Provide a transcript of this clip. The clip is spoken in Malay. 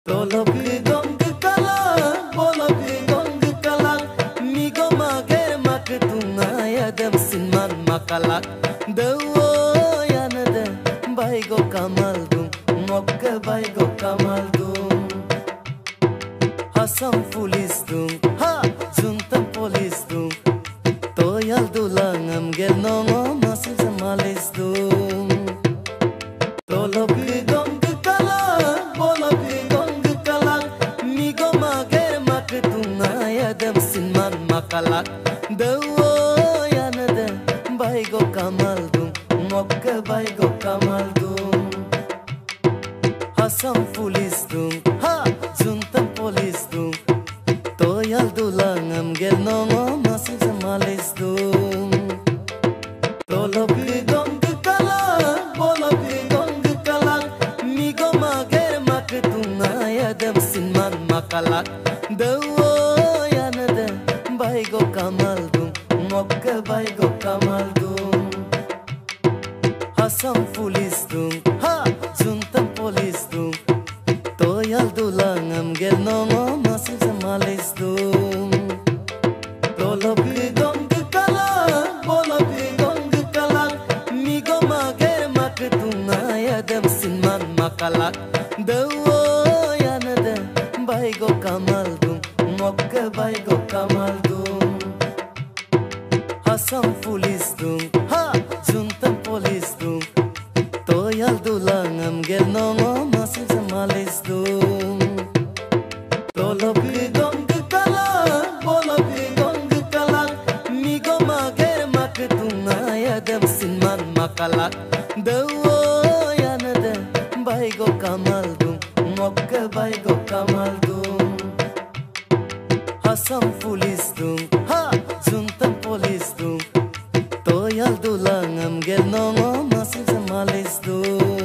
Tolok gong kala, bolok gong kala, migo mager mak tungaya dem sinman makalak. Dewo yanade, baigo kamal dum, mokka baigo kamal dum. Hasam pulis dum, ha, juntam polis dum. Toyal dulang am gel nongo masil samalis dum. Tolok gong kala, bolok gong kala, migo mager mak tungaya dem sinman makalak. Dewo yanade, baigo kamal dum, mokka baigo kamal dum. Hasam pulis dum, ha, juntam polis dum. Toyal dulang am gel nongo masil samalis dum. Tolok gong kala, bolok gong kala, migo mager mak tungaya dem sinman makalak. Dewo yanade, baigo kamal dum, mokka baigo kamal dum. Hasam pulis dum, ha, juntam polis dum. Toyal dulang am gel nongo masil samalis dum. Tolok gong kala, bolok gong kala, migo mager mak tungaya dem sinman makalak. Dewo yanade, baigo kamal dum, mokka baigo kamal dum. Hasam pulis dum, ha, juntam polis dum. Toyal dulang am gel nongo masil samalis dum. Tolok gong kala, bolok gong kala, migo mager mak tungaya dem sinman makalak. Dewo yanade, baigo kamal dum, mokka baigo kamal dum. Hasam pulis dum, ha, juntam polis dum. Toyal dulang am gel nongo masil samalis dum.